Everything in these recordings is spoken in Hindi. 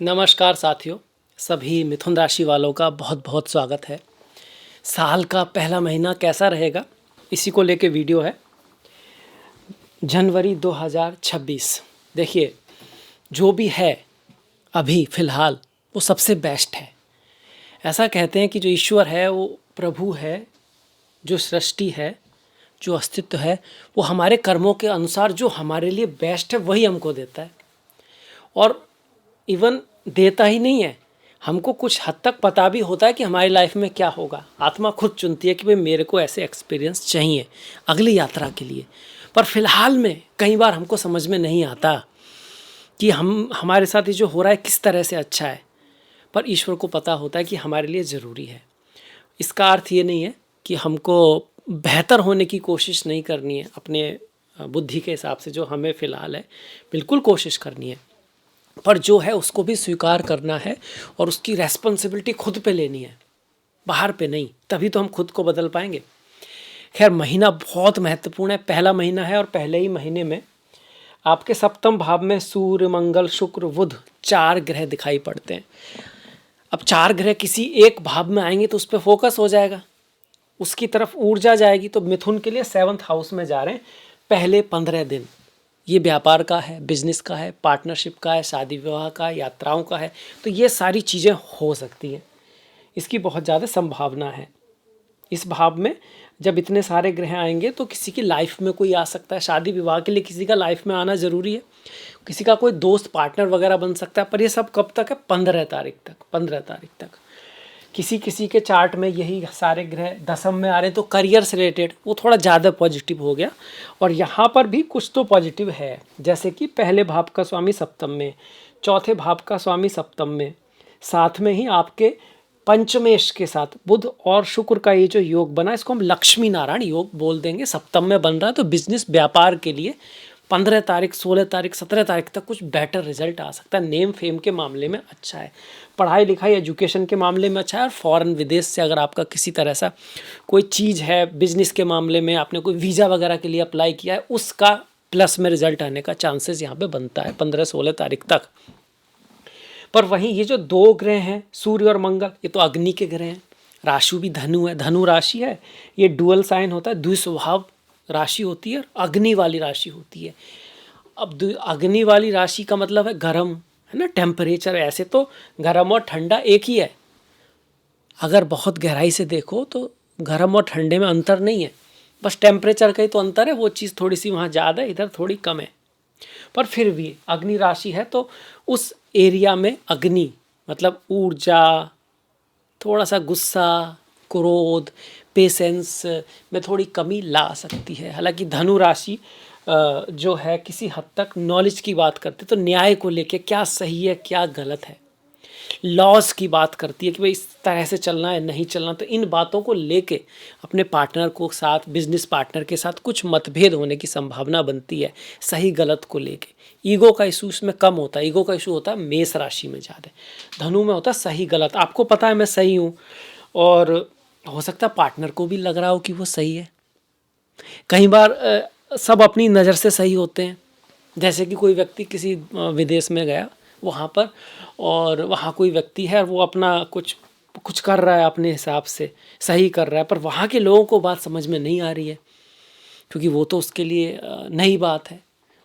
नमस्कार साथियों, सभी मिथुन राशि वालों का बहुत बहुत स्वागत है। साल का पहला महीना कैसा रहेगा, इसी को लेके वीडियो है। जनवरी 2026। देखिए, जो भी है अभी फ़िलहाल वो सबसे बेस्ट है। ऐसा कहते हैं कि जो ईश्वर है वो प्रभु है, जो सृष्टि है, जो अस्तित्व है, वो हमारे कर्मों के अनुसार जो हमारे लिए बेस्ट है वही हमको देता है। और इवन देता ही नहीं है, हमको कुछ हद तक पता भी होता है कि हमारी लाइफ में क्या होगा। आत्मा खुद चुनती है कि भाई मेरे को ऐसे एक्सपीरियंस चाहिए अगली यात्रा के लिए। पर फिलहाल में कई बार हमको समझ में नहीं आता कि हमारे साथ ये जो हो रहा है किस तरह से अच्छा है, पर ईश्वर को पता होता है कि हमारे लिए ज़रूरी है। इसका अर्थ ये नहीं है कि हमको बेहतर होने की कोशिश नहीं करनी है अपने बुद्धि के हिसाब से। जो हमें फ़िलहाल है बिल्कुल कोशिश करनी है, पर जो है उसको भी स्वीकार करना है और उसकी रेस्पॉन्सिबिलिटी खुद पे लेनी है, बाहर पे नहीं। तभी तो हम खुद को बदल पाएंगे। खैर, महीना बहुत महत्वपूर्ण है, पहला महीना है और पहले ही महीने में आपके सप्तम भाव में सूर्य, मंगल, शुक्र, बुध 4 ग्रह दिखाई पड़ते हैं। अब 4 ग्रह किसी एक भाव में आएंगे तो उस पर फोकस हो जाएगा, उसकी तरफ ऊर्जा जाएगी। तो मिथुन के लिए 7th हाउस में जा रहे हैं पहले 15 दिन। ये व्यापार का है, बिजनेस का है, पार्टनरशिप का है, शादी विवाह का, यात्राओं का है। तो ये सारी चीज़ें हो सकती हैं, इसकी बहुत ज़्यादा संभावना है। इस भाव में जब इतने सारे ग्रह आएंगे तो किसी की लाइफ में कोई आ सकता है। शादी विवाह के लिए किसी का लाइफ में आना ज़रूरी है, किसी का कोई दोस्त पार्टनर वगैरह बन सकता है। पर ये सब कब तक है? 15 तारीख तक। 15 तारीख तक किसी किसी के चार्ट में यही सारे ग्रह दसम में आ रहे हैं, तो करियर से रिलेटेड वो थोड़ा ज़्यादा पॉजिटिव हो गया। और यहाँ पर भी कुछ तो पॉजिटिव है, जैसे कि पहले भाव का स्वामी सप्तम में, चौथे भाव का स्वामी सप्तम में, साथ में ही आपके पंचमेश के साथ बुध और शुक्र का ये जो योग बना, इसको हम लक्ष्मी नारायण योग बोल देंगे। सप्तम में बन रहा है तो बिजनेस व्यापार के लिए 15 तारीख, 16 तारीख, 17 तारीख तक कुछ बेटर रिजल्ट आ सकता है। नेम फेम के मामले में अच्छा है, पढ़ाई लिखाई एजुकेशन के मामले में अच्छा है। और फॉरेन विदेश से अगर आपका किसी तरह सा कोई चीज़ है, बिजनेस के मामले में आपने कोई वीज़ा वगैरह के लिए अप्लाई किया है, उसका प्लस में रिजल्ट आने का चांसेस यहाँ पे बनता है 15-16 तारीख तक। पर वहीं ये जो 2 ग्रह हैं, सूर्य और मंगल, ये तो अग्नि के ग्रह हैं। राशि भी धनु है, धनु राशि है। ये डुअल साइन होता है, द्विस्वभाव राशि होती है और अग्नि वाली राशि होती है। अब अग्नि वाली राशि का मतलब है गर्म, है ना, टेम्परेचर। ऐसे तो गर्म और ठंडा एक ही है, अगर बहुत गहराई से देखो तो गर्म और ठंडे में अंतर नहीं है, बस टेम्परेचर का ही तो अंतर है। वो चीज़ थोड़ी सी वहाँ ज़्यादा है, इधर थोड़ी कम है। पर फिर भी अग्नि राशि है तो उस एरिया में अग्नि मतलब ऊर्जा, थोड़ा सा गुस्सा, क्रोध, पेशेंस में थोड़ी कमी ला सकती है। हालांकि धनु राशि जो है किसी हद तक नॉलेज की बात करती है, तो न्याय को लेके क्या सही है क्या गलत है, लॉज की बात करती है कि भाई इस तरह से चलना है नहीं चलना। तो इन बातों को लेके अपने पार्टनर को साथ, बिजनेस पार्टनर के साथ कुछ मतभेद होने की संभावना बनती है सही गलत को लेके। ईगो का इशू इसमें कम होता है, ईगो का इशू होता है मेष राशि में ज़्यादा। धनु में होता है सही गलत, आपको पता है मैं सही हूँ और हो सकता है पार्टनर को भी लग रहा हो कि वो सही है। कई बार सब अपनी नज़र से सही होते हैं। जैसे कि कोई व्यक्ति किसी विदेश में गया वहाँ पर, और वहाँ कोई व्यक्ति है और वो अपना कुछ कुछ कर रहा है अपने हिसाब से, सही कर रहा है, पर वहाँ के लोगों को बात समझ में नहीं आ रही है, क्योंकि वो तो उसके लिए नई बात है,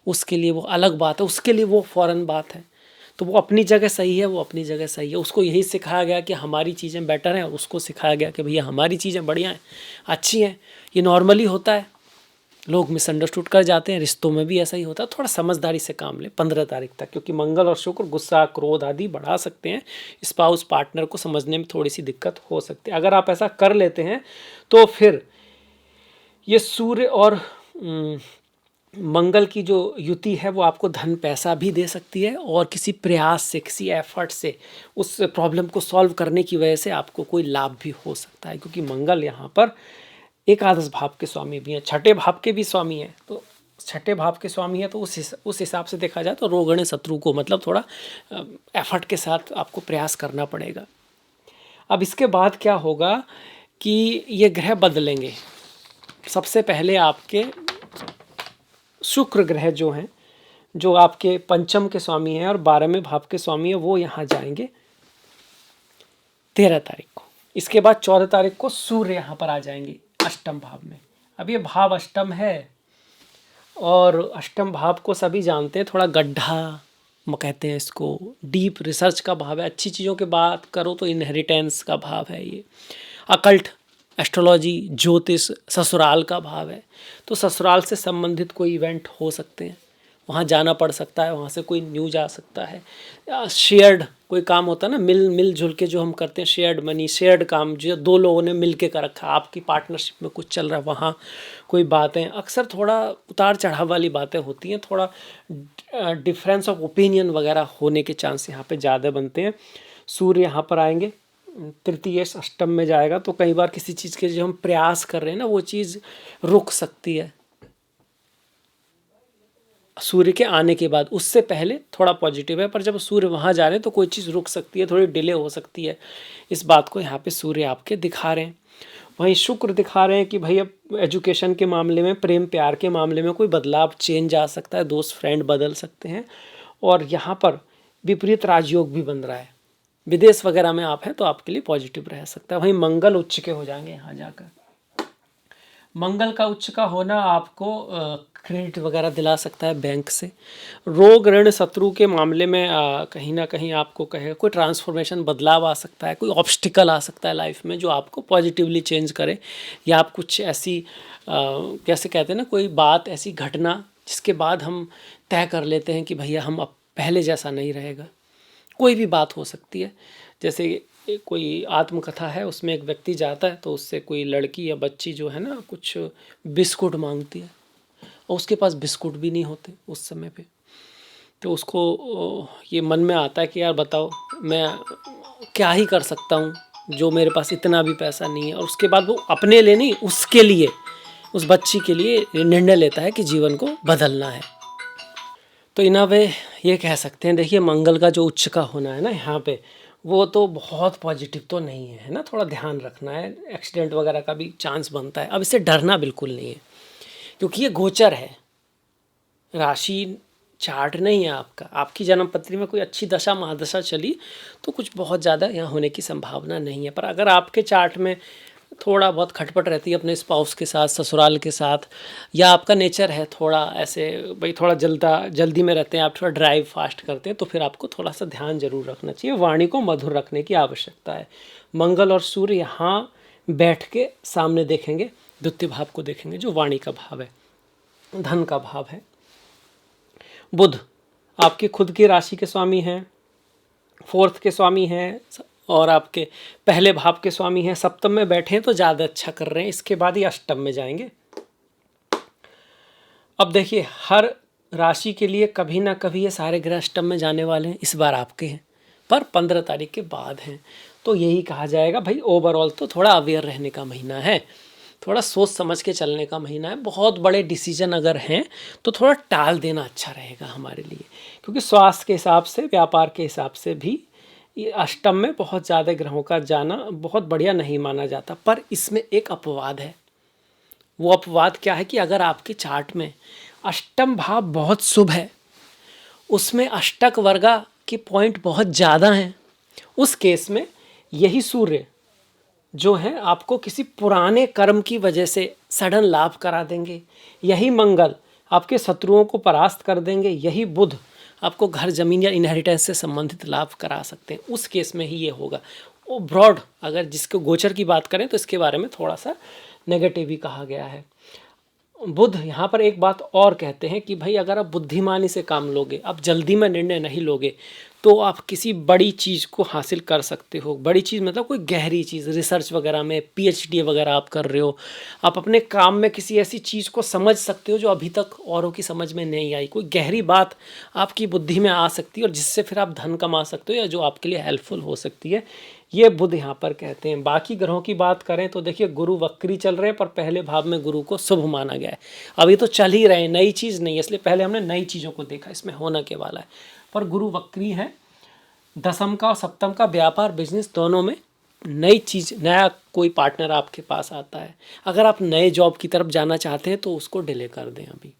उसके लिए वो अलग बात है, उसके लिए वो फॉरेन बात है। तो वो अपनी जगह सही है, वो अपनी जगह सही है। उसको यही सिखाया गया कि हमारी चीज़ें बेटर हैं और उसको सिखाया गया कि भैया हमारी चीज़ें बढ़िया हैं, अच्छी हैं। ये नॉर्मली होता है, लोग मिसअंडरस्टूड कर जाते हैं। रिश्तों में भी ऐसा ही होता है। थोड़ा समझदारी से काम लें 15 तारीख तक, क्योंकि मंगल और शुक्र गुस्सा, क्रोध आदि बढ़ा सकते हैं। स्पाउस पार्टनर को समझने में थोड़ी सी दिक्कत हो सकती है। अगर आप ऐसा कर लेते हैं तो फिर ये सूर्य और मंगल की जो युति है वो आपको धन पैसा भी दे सकती है, और किसी प्रयास से, किसी एफर्ट से उस प्रॉब्लम को सॉल्व करने की वजह से आपको कोई लाभ भी हो सकता है, क्योंकि मंगल यहाँ पर एकादश भाव के स्वामी भी हैं, छठे भाव के भी स्वामी हैं। तो छठे भाव के स्वामी है तो उस हिसाब से देखा जाए तो रोगणे शत्रु को मतलब थोड़ा एफर्ट के साथ आपको प्रयास करना पड़ेगा। अब इसके बाद क्या होगा कि ये ग्रह बदलेंगे। सबसे पहले आपके शुक्र ग्रह जो हैं जो आपके पंचम के स्वामी हैं और 12वें भाव के स्वामी हैं, वो यहाँ जाएंगे 13 तारीख को। इसके बाद 14 तारीख को सूर्य यहाँ पर आ जाएंगे अष्टम भाव में। अब ये भाव अष्टम है और अष्टम भाव को सभी जानते हैं, थोड़ा गड्ढा कहते हैं इसको, डीप रिसर्च का भाव है। अच्छी चीज़ों की बात करो तो इनहेरिटेंस का भाव है ये। अकल्ट, एस्ट्रोलॉजी, ज्योतिष, ससुराल का भाव है। तो ससुराल से संबंधित कोई इवेंट हो सकते हैं, वहाँ जाना पड़ सकता है, वहाँ से कोई न्यूज आ सकता है। शेयर्ड कोई काम होता है ना, मिलजुल के जो हम करते हैं, शेयर्ड मनी, शेयर्ड काम जो दो लोगों ने मिल के कर रखा, आपकी पार्टनरशिप में कुछ चल रहा है, वहाँ कोई बातें, अक्सर थोड़ा उतार चढ़ाव वाली बातें होती हैं, थोड़ा डिफरेंस ऑफ ओपिनियन वगैरह होने के चांस यहाँ पे ज़्यादा बनते हैं। सूर्य यहाँ पर आएंगे, तृतीय अष्टम में जाएगा, तो कई बार किसी चीज़ के जो हम प्रयास कर रहे हैं ना, वो चीज़ रुक सकती है सूर्य के आने के बाद। उससे पहले थोड़ा पॉजिटिव है, पर जब सूर्य वहाँ जा रहे हैं तो कोई चीज़ रुक सकती है, थोड़ी डिले हो सकती है। इस बात को यहाँ पे सूर्य आपके दिखा रहे हैं। वहीं शुक्र दिखा रहे हैं कि भाई अब एजुकेशन के मामले में, प्रेम प्यार के मामले में कोई बदलाव, चेंज आ सकता है, दोस्त फ्रेंड बदल सकते हैं। और यहाँ पर विपरीत राजयोग भी बन रहा है, विदेश वगैरह में आप हैं तो आपके लिए पॉजिटिव रह सकता है। वहीं मंगल उच्च के हो जाएंगे यहाँ जाकर। मंगल का उच्च का होना आपको क्रेडिट वगैरह दिला सकता है बैंक से। रोग ऋण शत्रु के मामले में कहीं ना कहीं आपको कहे कोई ट्रांसफॉर्मेशन, बदलाव आ सकता है, कोई ऑब्स्टिकल आ सकता है लाइफ में जो आपको पॉजिटिवली चेंज करे। या आप कुछ ऐसी कैसे कहते हैं ना, कोई बात, ऐसी घटना जिसके बाद हम तय कर लेते हैं कि भैया हम अब पहले जैसा नहीं रहेगा। कोई भी बात हो सकती है, जैसे कोई आत्मकथा है, उसमें एक व्यक्ति जाता है तो उससे कोई लड़की या बच्ची जो है ना कुछ बिस्कुट मांगती है और उसके पास बिस्कुट भी नहीं होते उस समय पे। तो उसको ये मन में आता है कि यार बताओ मैं क्या ही कर सकता हूँ, जो मेरे पास इतना भी पैसा नहीं है। और उसके बाद वो अपने लिए नहीं, उसके लिए, उस बच्ची के लिए निर्णय लेता है कि जीवन को बदलना है। तो इन वे ये कह सकते हैं, देखिए मंगल का जो उच्च का होना है ना यहाँ पे, वो तो बहुत पॉजिटिव तो नहीं है ना, थोड़ा ध्यान रखना है, एक्सीडेंट वगैरह का भी चांस बनता है। अब इससे डरना बिल्कुल नहीं है, क्योंकि ये गोचर है, राशि चार्ट नहीं है आपका। आपकी जन्म पत्री में कोई अच्छी दशा महादशा चली तो कुछ बहुत ज़्यादा यहाँ होने की संभावना नहीं है। पर अगर आपके चार्ट में थोड़ा बहुत खटपट रहती है अपने स्पाउस के साथ, ससुराल के साथ, या आपका नेचर है थोड़ा ऐसे भाई थोड़ा जल्दी में रहते हैं, आप थोड़ा ड्राइव फास्ट करते हैं, तो फिर आपको थोड़ा सा ध्यान जरूर रखना चाहिए, वाणी को मधुर रखने की आवश्यकता है। मंगल और सूर्य यहाँ बैठ के सामने देखेंगे, द्वितीय भाव को देखेंगे जो वाणी का भाव है, धन का भाव है। बुध आपकी खुद की राशि के स्वामी हैं, फोर्थ के स्वामी हैं और आपके पहले भाव के स्वामी हैं। सप्तम में बैठे हैं तो ज़्यादा अच्छा कर रहे हैं, इसके बाद ही अष्टम में जाएंगे। अब देखिए हर राशि के लिए कभी ना कभी ये सारे ग्रह अष्टम में जाने वाले हैं, इस बार आपके हैं पर 15 तारीख के बाद हैं। तो यही कहा जाएगा भाई ओवरऑल तो थोड़ा अवेयर रहने का महीना है, थोड़ा सोच समझ के चलने का महीना है। बहुत बड़े डिसीजन अगर हैं तो थोड़ा टाल देना अच्छा रहेगा हमारे लिए, क्योंकि स्वास्थ्य के हिसाब से, व्यापार के हिसाब से भी ये अष्टम में बहुत ज़्यादा ग्रहों का जाना बहुत बढ़िया नहीं माना जाता। पर इसमें एक अपवाद है। वो अपवाद क्या है कि अगर आपके चार्ट में अष्टम भाव बहुत शुभ है, उसमें अष्टक वर्गा के पॉइंट बहुत ज़्यादा हैं, उस केस में यही सूर्य जो है आपको किसी पुराने कर्म की वजह से सडन लाभ करा देंगे, यही मंगल आपके शत्रुओं को परास्त कर देंगे, यही बुध आपको घर ज़मीन या इनहेरिटेंस से संबंधित लाभ करा सकते हैं। उस केस में ही ये होगा। वो ब्रॉड अगर जिसको गोचर की बात करें तो इसके बारे में थोड़ा सा नेगेटिव ही कहा गया है। बुध यहाँ पर एक बात और कहते हैं कि भाई अगर आप बुद्धिमानी से काम लोगे, आप जल्दी में निर्णय नहीं लोगे, तो आप किसी बड़ी चीज़ को हासिल कर सकते हो। बड़ी चीज़ मतलब कोई गहरी चीज़, रिसर्च वगैरह में पीएचडी वगैरह आप कर रहे हो, आप अपने काम में किसी ऐसी चीज़ को समझ सकते हो जो अभी तक औरों की समझ में नहीं आई। कोई गहरी बात आपकी बुद्धि में आ सकती है और जिससे फिर आप धन कमा सकते हो या जो आपके लिए हेल्पफुल हो सकती है, ये बुध यहाँ पर कहते हैं। बाकी ग्रहों की बात करें तो देखिए गुरु वक्री चल रहे हैं, पर पहले भाव में गुरु को शुभ माना गया है। अभी तो चल ही रहे हैं, नई चीज़ नहीं है, इसलिए पहले हमने नई चीज़ों को देखा, इसमें होना के वाला है। पर गुरु वक्री है, दसम का और सप्तम का व्यापार बिजनेस दोनों में नई चीज़, नया कोई पार्टनर आपके पास आता है। अगर आप नए जॉब की तरफ जाना चाहते हैं तो उसको डिले कर दें, अभी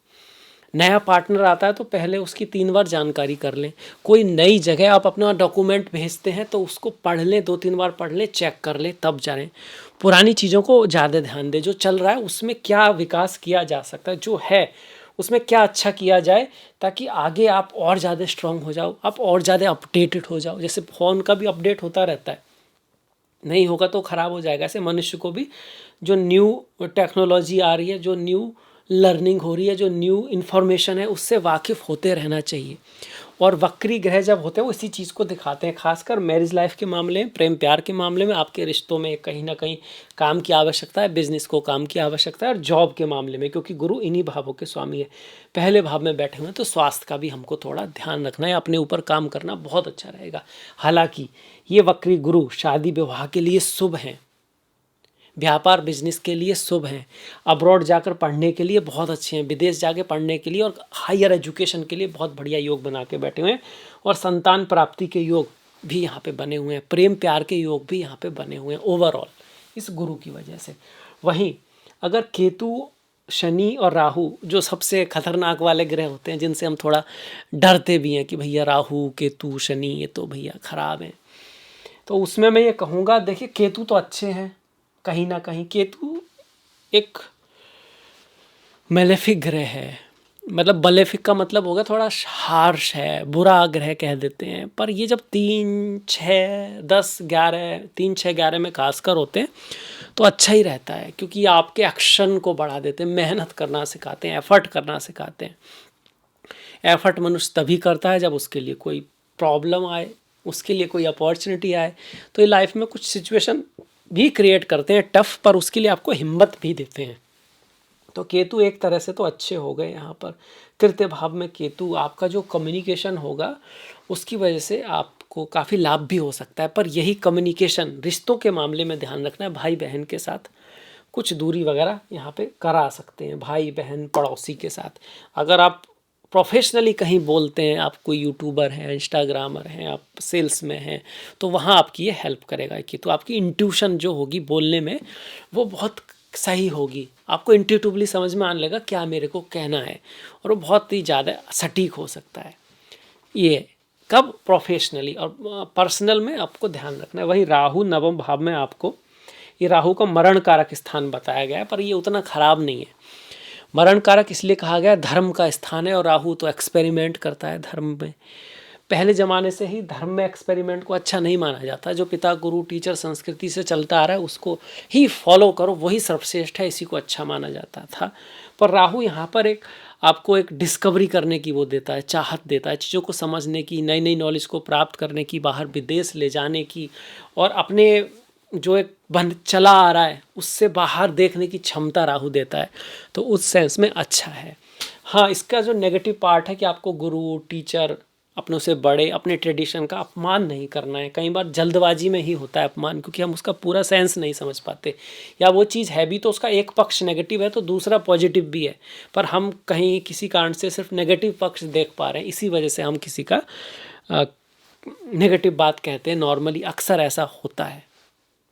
नया पार्टनर आता है तो पहले उसकी 3 बार जानकारी कर लें। कोई नई जगह आप अपना डॉक्यूमेंट भेजते हैं तो उसको पढ़ लें, 2-3 बार पढ़ लें, चेक कर लें, तब जानें। पुरानी चीज़ों को ज़्यादा ध्यान दें, जो चल रहा है उसमें क्या विकास किया जा सकता है, जो है उसमें क्या अच्छा किया जाए, ताकि आगे आप और ज़्यादा स्ट्रांग हो जाओ, आप और ज़्यादा अपडेटेड हो जाओ। जैसे फ़ोन का भी अपडेट होता रहता है, नहीं होगा तो ख़राब हो जाएगा। ऐसे मनुष्य को भी जो न्यू टेक्नोलॉजी आ रही है, जो न्यू लर्निंग हो रही है, जो न्यू इन्फॉर्मेशन है, उससे वाकिफ़ होते रहना चाहिए। और वक्री ग्रह जब होते हैं वो इसी चीज़ को दिखाते हैं, खासकर मैरिज लाइफ के मामले में, प्रेम प्यार के मामले में, आपके रिश्तों में कहीं ना कहीं काम की आवश्यकता है, बिजनेस को काम की आवश्यकता है, और जॉब के मामले में, क्योंकि गुरु इन्हीं भावों के स्वामी है, पहले भाव में बैठे हुए हैं। तो स्वास्थ्य का भी हमको थोड़ा ध्यान रखना है, अपने ऊपर काम करना बहुत अच्छा रहेगा। हालांकि ये वक्री गुरु शादी विवाह के लिए शुभ हैं, व्यापार बिजनेस के लिए शुभ हैं, अब्रॉड जाकर पढ़ने के लिए बहुत अच्छे हैं, विदेश जाके पढ़ने के लिए और हायर एजुकेशन के लिए बहुत बढ़िया योग बना के बैठे हुए हैं। और संतान प्राप्ति के योग भी यहाँ पे बने हुए हैं, प्रेम प्यार के योग भी यहाँ पे बने हुए हैं ओवरऑल इस गुरु की वजह से। वहीं अगर केतु, शनि और राहु जो सबसे खतरनाक वाले ग्रह होते हैं, जिनसे हम थोड़ा डरते भी हैं कि भैया राहु केतु शनि ये तो भैया खराब हैं, तो उसमें मैं ये कहूँगा, देखिए केतु तो अच्छे हैं, कहीं ना कहीं केतु एक मेलेफिक ग्रह है, मतलब बलेफिक का मतलब होगा थोड़ा हार्श है, बुरा ग्रह कह देते हैं। पर ये जब 3, 6, 10, 11, 3, 6, 11 में खासकर होते हैं तो अच्छा ही रहता है, क्योंकि ये आपके एक्शन को बढ़ा देते हैं, मेहनत करना सिखाते हैं, एफर्ट करना सिखाते हैं। एफर्ट मनुष्य तभी करता है जब उसके लिए कोई प्रॉब्लम आए, उसके लिए कोई अपॉर्चुनिटी आए। तो ये लाइफ में कुछ सिचुएशन भी क्रिएट करते हैं टफ, पर उसके लिए आपको हिम्मत भी देते हैं। तो केतु एक तरह से तो अच्छे हो गए यहाँ पर। तृतीय भाव में केतु, आपका जो कम्युनिकेशन होगा उसकी वजह से आपको काफ़ी लाभ भी हो सकता है। पर यही कम्युनिकेशन रिश्तों के मामले में ध्यान रखना है, भाई बहन के साथ कुछ दूरी वगैरह यहाँ पे करा सकते हैं, भाई बहन पड़ोसी के साथ। अगर आप प्रोफेशनली कहीं बोलते हैं, आप कोई यूट्यूबर हैं, इंस्टाग्रामर हैं, आप सेल्स में हैं, तो वहाँ आपकी ये हेल्प करेगा कि तो आपकी इंट्यूशन जो होगी बोलने में वो बहुत सही होगी, आपको इंट्यूटिवली समझ में आने लगा क्या मेरे को कहना है, और वो बहुत ही ज़्यादा सटीक हो सकता है। ये कब प्रोफेशनली, और पर्सनल में आपको ध्यान रखना है। वही राहु नवम भाव में, आपको ये राहु का मरण कारक स्थान बताया गया है, पर ये उतना खराब नहीं है। मरण कारक इसलिए कहा गया, धर्म का स्थान है, और राहु तो एक्सपेरिमेंट करता है धर्म में। पहले ज़माने से ही धर्म में एक्सपेरिमेंट को अच्छा नहीं माना जाता। जो पिता गुरु टीचर संस्कृति से चलता आ रहा है उसको ही फॉलो करो, वही सर्वश्रेष्ठ है, इसी को अच्छा माना जाता था। पर राहु यहाँ पर एक आपको एक डिस्कवरी करने की वो देता है, चाहत देता है, चीज़ों को समझने की, नई नई नॉलेज को प्राप्त करने की, बाहर विदेश ले जाने की, और अपने जो एक बंद चला आ रहा है उससे बाहर देखने की क्षमता राहु देता है। तो उस सेंस में अच्छा है। हाँ, इसका जो नेगेटिव पार्ट है कि आपको गुरु टीचर, अपनों से बड़े, अपने ट्रेडिशन का अपमान नहीं करना है। कई बार जल्दबाजी में ही होता है अपमान, क्योंकि हम उसका पूरा सेंस नहीं समझ पाते, या वो चीज़ है भी तो उसका एक पक्ष नेगेटिव है तो दूसरा पॉजिटिव भी है, पर हम कहीं किसी कारण से सिर्फ नेगेटिव पक्ष देख पा रहे हैं, इसी वजह से हम किसी का नेगेटिव बात कहते हैं। नॉर्मली अक्सर ऐसा होता है,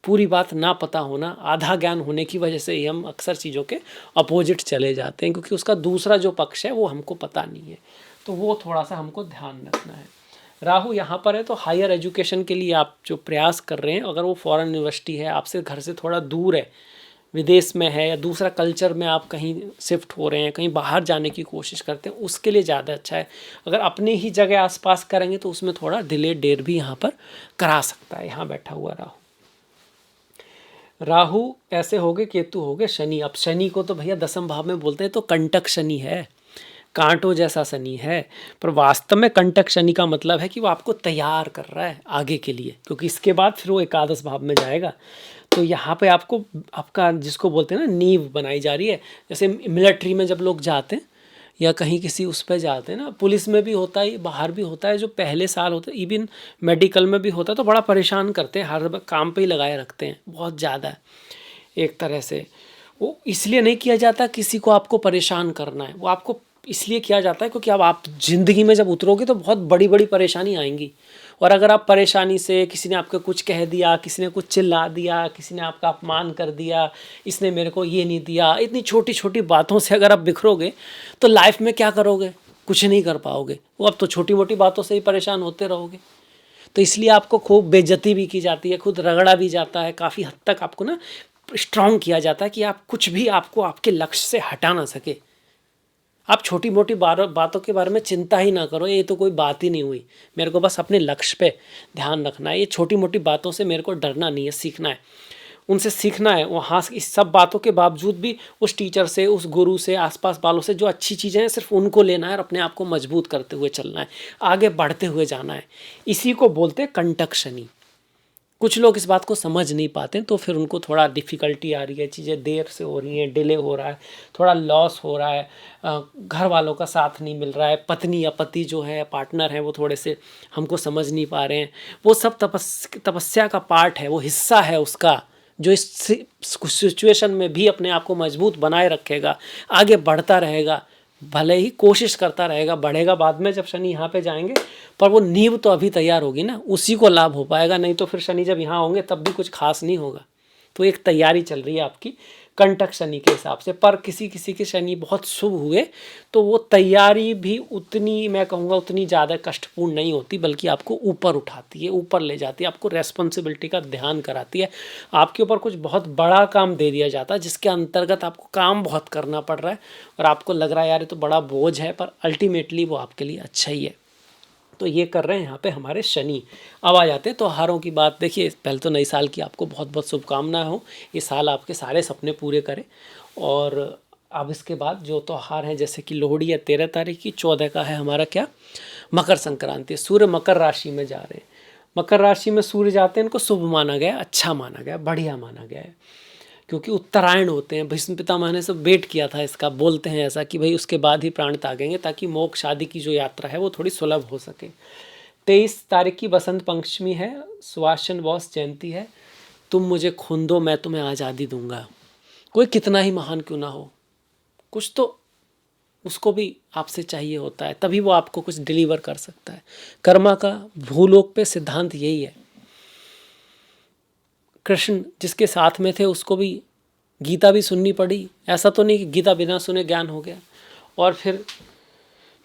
पूरी बात ना पता होना, आधा ज्ञान होने की वजह से ही हम अक्सर चीज़ों के अपोजिट चले जाते हैं, क्योंकि उसका दूसरा जो पक्ष है वो हमको पता नहीं है। तो वो थोड़ा सा हमको ध्यान रखना है। राहु यहाँ पर है तो हायर एजुकेशन के लिए आप जो प्रयास कर रहे हैं, अगर वो फॉरेन यूनिवर्सिटी है, आपसे घर से थोड़ा दूर है, विदेश में है, या दूसरा कल्चर में आप कहीं शिफ्ट हो रहे हैं, कहीं बाहर जाने की कोशिश करते हैं, उसके लिए ज़्यादा अच्छा है। अगर अपनी ही जगह आसपास करेंगे तो उसमें थोड़ा डिले देर भी यहाँ पर करा सकता है, यहाँ बैठा हुआ राहु। राहु ऐसे हो गए, केतु हो गए, शनि। अब शनि को तो भैया 10वें भाव में बोलते हैं तो कंटक शनि है, कांटों जैसा शनि है। पर वास्तव में कंटक शनि का मतलब है कि वो आपको तैयार कर रहा है आगे के लिए, क्योंकि इसके बाद फिर वो एकादश भाव में जाएगा। तो यहाँ पे आपको आपका जिसको बोलते हैं ना नींव बनाई जा रही है। जैसे मिलिट्री में जब लोग जाते हैं या कहीं किसी उस पर जाते हैं ना, पुलिस में भी होता है, बाहर भी होता है, जो पहले साल होता है, इवन मेडिकल में भी होता है, तो बड़ा परेशान करते हैं, हर काम पे ही लगाए रखते हैं बहुत ज़्यादा। एक तरह से वो इसलिए नहीं किया जाता किसी को आपको परेशान करना है, वो आपको इसलिए किया जाता है क्योंकि अब आप ज़िंदगी में जब उतरोगे तो बहुत बड़ी बड़ी परेशानी आएंगी, और अगर आप परेशानी से, किसी ने आपको कुछ कह दिया, किसी ने कुछ चिल्ला दिया, किसी ने आपका अपमान कर दिया, इसने मेरे को ये नहीं दिया, इतनी छोटी छोटी बातों से अगर आप बिखरोगे तो लाइफ में क्या करोगे? कुछ नहीं कर पाओगे। वो अब तो छोटी मोटी बातों से ही परेशान होते रहोगे। तो इसलिए आपको खूब बेइज्जती भी की जाती है, खुद रगड़ा भी जाता है, काफ़ी हद तक आपको ना स्ट्रांग किया जाता है कि आप कुछ भी आपको आपके लक्ष्य से हटा ना सके। आप छोटी मोटी बातों के बारे में चिंता ही ना करो, ये तो कोई बात ही नहीं हुई, मेरे को बस अपने लक्ष्य पे ध्यान रखना है। ये छोटी मोटी बातों से मेरे को डरना नहीं है, सीखना है, उनसे सीखना है। वहाँ इस सब बातों के बावजूद भी उस टीचर से, उस गुरु से, आसपास वालों से जो अच्छी चीज़ें हैं सिर्फ उनको लेना है और अपने आप को मजबूत करते हुए चलना है, आगे बढ़ते हुए जाना है। इसी को बोलते हैं कंटक शनि। कुछ लोग इस बात को समझ नहीं पाते, तो फिर उनको थोड़ा डिफ़िकल्टी आ रही है, चीज़ें देर से हो रही हैं, डिले हो रहा है, थोड़ा लॉस हो रहा है, घर वालों का साथ नहीं मिल रहा है, पत्नी या पति जो है, पार्टनर है, वो थोड़े से हमको समझ नहीं पा रहे हैं। वो सब तपस्या का पार्ट है, वो हिस्सा है उसका, जो इस सिचुएशन में भी अपने आप को मजबूत बनाए रखेगा, आगे बढ़ता रहेगा, भले ही कोशिश करता रहेगा, बढ़ेगा बाद में जब शनि यहाँ पे जाएंगे, पर वो नींव तो अभी तैयार होगी ना, उसी को लाभ हो पाएगा। नहीं तो फिर शनि जब यहाँ होंगे तब भी कुछ खास नहीं होगा। तो एक तैयारी चल रही है आपकी कंटक शनि के हिसाब से। पर किसी किसी के शनि बहुत शुभ हुए तो वो तैयारी भी उतनी, मैं कहूँगा उतनी ज़्यादा कष्टपूर्ण नहीं होती, बल्कि आपको ऊपर उठाती है, ऊपर ले जाती है, आपको रेस्पॉन्सिबिलिटी का ध्यान कराती है। आपके ऊपर कुछ बहुत बड़ा काम दे दिया जाता है जिसके अंतर्गत आपको काम बहुत करना पड़ रहा है और आपको लग रहा है यार ये तो बड़ा बोझ है, पर अल्टीमेटली वो आपके लिए अच्छा ही है। तो ये कर रहे हैं यहाँ पे हमारे शनि। अब आ जाते हैं त्योहारों की बात। देखिए, पहले तो नई साल की आपको बहुत बहुत शुभकामनाएं हो, ये साल आपके सारे सपने पूरे करे। और अब इसके बाद जो त्यौहार हैं, जैसे कि लोहड़ी है 13 तारीख की, 14 का है हमारा क्या, मकर संक्रांति। सूर्य मकर राशि में जा रहे हैं, मकर राशि में सूर्य जाते हैं, इनको शुभ माना गया, अच्छा माना गया, बढ़िया माना गया है, क्योंकि उत्तरायण होते हैं। भीष्म पितामह ने सब वेट किया था इसका, बोलते हैं ऐसा कि भाई उसके बाद ही प्राण त्यागेंगे, ताकि मोक्ष आदि की जो यात्रा है वो थोड़ी सुलभ हो सके। 23 तारीख की बसंत पंचमी है, सुभाष चंद्र बोस जयंती है। तुम मुझे खून दो, मैं तुम्हें आज़ादी दूंगा। कोई कितना ही महान क्यों ना हो, कुछ तो उसको भी आपसे चाहिए होता है, तभी वो आपको कुछ डिलीवर कर सकता है। कर्मा का भूलोक पे सिद्धांत यही है। कृष्ण जिसके साथ में थे उसको भी गीता भी सुननी पड़ी, ऐसा तो नहीं कि गीता बिना सुने ज्ञान हो गया। और फिर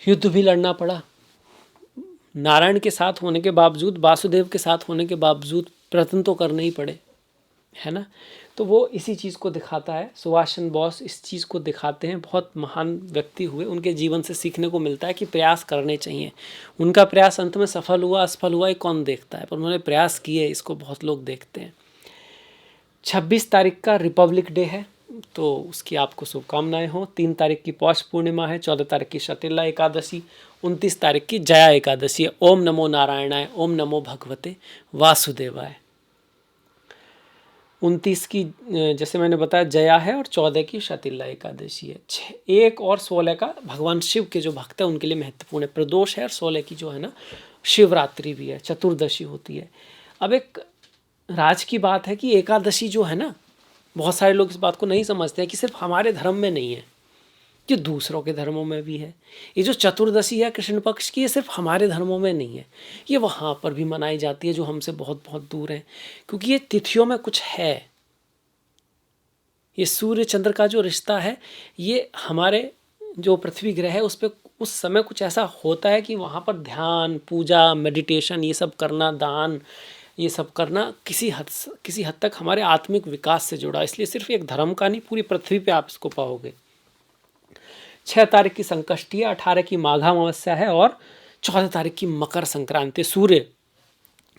युद्ध भी लड़ना पड़ा, नारायण के साथ होने के बावजूद, वासुदेव के साथ होने के बावजूद प्रयत्न तो करने ही पड़े, है ना। तो वो इसी चीज़ को दिखाता है, सुभाष चंद्र बोस इस चीज़ को दिखाते हैं। बहुत महान व्यक्ति हुए, उनके जीवन से सीखने को मिलता है कि प्रयास करने चाहिए। उनका प्रयास अंत में सफल हुआ असफल हुआ ये कौन देखता है, पर उन्होंने प्रयास किए, इसको बहुत लोग देखते हैं। 26 तारीख का रिपब्लिक डे है, तो उसकी आपको शुभकामनाएं हो। 3 तारीख की पौष पूर्णिमा है, 14 तारीख की शतिला एकादशी, 29 तारीख की जया एकादशी है। ओम नमो नारायणाय, ओम नमो भगवते वासुदेवाय। 29 की जैसे मैंने बताया जया है, और 14 की शतिला एकादशी है। 1 और 16 का भगवान शिव के जो भक्त हैं उनके लिए महत्वपूर्ण है, प्रदोष है। और 16 की जो है ना शिवरात्रि भी है, चतुर्दशी होती है। अब एक राज की बात है कि एकादशी जो है ना, बहुत सारे लोग इस बात को नहीं समझते हैं कि सिर्फ हमारे धर्म में नहीं है, ये दूसरों के धर्मों में भी है। ये जो चतुर्दशी है कृष्ण पक्ष की, ये सिर्फ हमारे धर्मों में नहीं है, ये वहाँ पर भी मनाई जाती है जो हमसे बहुत बहुत दूर हैं, क्योंकि ये तिथियों में कुछ है। ये सूर्य चंद्र का जो रिश्ता है, ये हमारे जो पृथ्वी ग्रह है उस पर उस समय कुछ ऐसा होता है कि वहाँ पर ध्यान, पूजा, मेडिटेशन, ये सब करना, दान, ये सब करना किसी हद तक हमारे आत्मिक विकास से जुड़ा। इसलिए सिर्फ एक धर्म का नहीं, पूरी पृथ्वी पे आप इसको पाओगे। 6 तारीख की संकष्टी है, 18 की माघा अमावस्या है, और 14 तारीख की मकर संक्रांति। सूर्य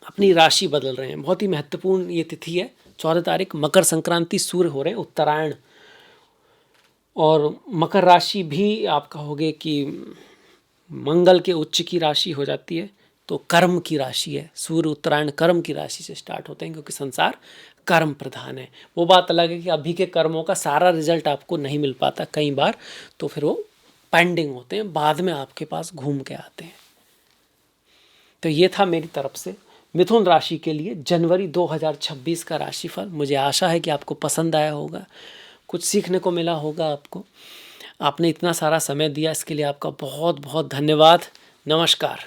अपनी राशि बदल रहे हैं, बहुत ही महत्वपूर्ण ये तिथि है। 14 तारीख मकर संक्रांति, सूर्य हो रहे हैं उत्तरायण। और मकर राशि भी आप कहोगे कि मंगल के उच्च की राशि हो जाती है, तो कर्म की राशि है। सूर्य उत्तरायण कर्म की राशि से स्टार्ट होते हैं, क्योंकि संसार कर्म प्रधान है। वो बात अलग है कि अभी के कर्मों का सारा रिजल्ट आपको नहीं मिल पाता कई बार, तो फिर वो पेंडिंग होते हैं, बाद में आपके पास घूम के आते हैं। तो ये था मेरी तरफ से मिथुन राशि के लिए जनवरी 2026 का राशिफल। मुझे आशा है कि आपको पसंद आया होगा, कुछ सीखने को मिला होगा आपको। आपने इतना सारा समय दिया, इसके लिए आपका बहुत बहुत धन्यवाद। नमस्कार।